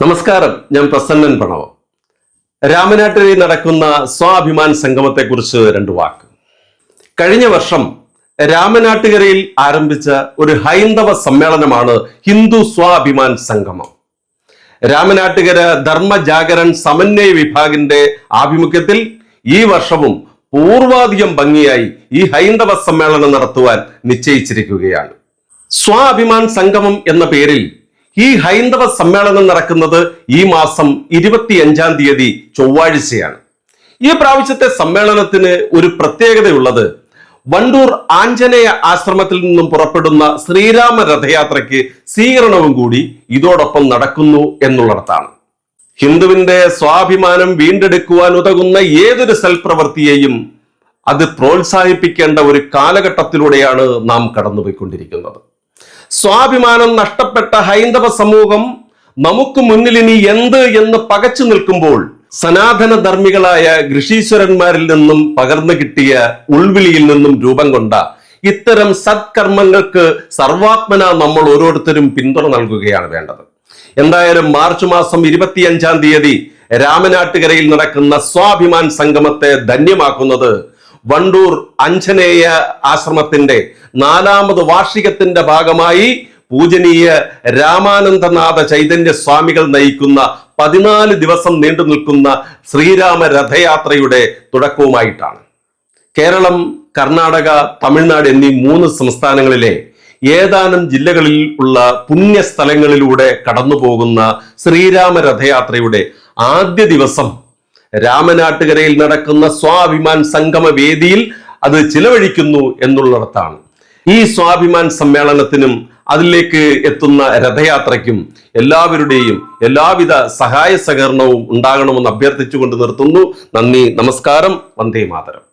നമസ്കാരം, ഞാൻ പ്രസന്നൻ പണവം. രാമനാട്ടിൽ നടക്കുന്ന സ്വാഭിമാൻ സംഗമത്തെക്കുറിച്ച് രണ്ട് വാക്ക്. കഴിഞ്ഞ വർഷം രാമനാട്ടുകരയിൽ ആരംഭിച്ച ഒരു ഹൈന്ദവ സമ്മേളനമാണ് ഹിന്ദു സ്വാഭിമാൻ സംഗമം. രാമനാട്ടുകര ധർമ്മജാഗരൺ സമന്വയ വിഭാഗിന്റെ ആഭിമുഖ്യത്തിൽ ഈ വർഷവും പൂർവാധികം ഭംഗിയായി ഈ ഹൈന്ദവ സമ്മേളനം നടത്തുവാൻ നിശ്ചയിച്ചിരിക്കുകയാണ്. സ്വാഭിമാൻ സംഗമം എന്ന പേരിൽ ഈ ഹൈന്ദവ സമ്മേളനം നടക്കുന്നത് ഈ മാസം 25-ാം തീയതി ചൊവ്വാഴ്ചയാണ്. ഈ പ്രാവശ്യത്തെ സമ്മേളനത്തിന് ഒരു പ്രത്യേകതയുള്ളത് വണ്ടൂർ ആഞ്ജനേയ ആശ്രമത്തിൽ നിന്നും പുറപ്പെടുന്ന ശ്രീരാമ രഥയാത്രയ്ക്ക് സ്വീകരണവും കൂടി ഇതോടൊപ്പം നടക്കുന്നു എന്നുള്ളിടത്താണ്. ഹിന്ദുവിന്റെ സ്വാഭിമാനം വീണ്ടെടുക്കുവാൻ ഉതകുന്ന ഏതൊരു സൽപ്രവൃത്തിയെയും അത് പ്രോത്സാഹിപ്പിക്കേണ്ട ഒരു കാലഘട്ടത്തിലൂടെയാണ് നാം കടന്നുപോയിക്കൊണ്ടിരിക്കുന്നത്. സ്വാഭിമാനം നഷ്ടപ്പെട്ട ഹൈന്ദവ സമൂഹം നമുക്ക് മുന്നിൽ ഇനി എന്ത് എന്ന് പകച്ചു നിൽക്കുമ്പോൾ സനാതന ധർമ്മികളായ ഋഷീശ്വരന്മാരിൽ നിന്നും പകർന്നു കിട്ടിയ ഉൾവിളിയിൽ നിന്നും രൂപം കൊണ്ട ഇത്തരം സത്കർമ്മങ്ങൾക്ക് സർവാത്മന നമ്മൾ ഓരോരുത്തരും പിന്തുണ നൽകുകയാണ് വേണ്ടത്. എന്തായാലും മാർച്ച് മാസം 25-ാം തീയതി രാമനാട്ടുകരയിൽ നടക്കുന്ന സ്വാഭിമാൻ സംഗമത്തെ ധന്യമാക്കുന്നത് വണ്ടൂർ ആഞ്ജനേയ ആശ്രമത്തിന്റെ 4ാമത് വാർഷികത്തിന്റെ ഭാഗമായി പൂജനീയ രാമാനന്ദനാഥ ചൈതന്യ സ്വാമികൾ നയിക്കുന്ന 14 ദിവസം നീണ്ടു നിൽക്കുന്ന ശ്രീരാമ രഥയാത്രയുടെ തുടക്കവുമായിട്ടാണ്. കേരളം, കർണാടക, തമിഴ്നാട് എന്നീ 3 സംസ്ഥാനങ്ങളിലെ ഏതാനും ജില്ലകളിൽ ഉള്ള പുണ്യസ്ഥലങ്ങളിലൂടെ കടന്നു പോകുന്ന ശ്രീരാമ രഥയാത്രയുടെ ആദ്യ ദിവസം രാമനാട്ടുകരയിൽ നടക്കുന്ന സ്വാഭിമാൻ സംഗമ വേദിയിൽ അത് ചിലവഴിക്കുന്നു എന്നുള്ളിടത്താണ്. ഈ സ്വാഭിമാൻ സമ്മേളനത്തിനും അതിലേക്ക് എത്തുന്ന രഥയാത്രയ്ക്കും എല്ലാവരുടെയും എല്ലാവിധ സഹായ സഹകരണവും ഉണ്ടാകണമെന്ന് അഭ്യർത്ഥിച്ചുകൊണ്ട് നിർത്തുന്നു. നന്ദി, നമസ്കാരം, വന്ദേ മാതരം.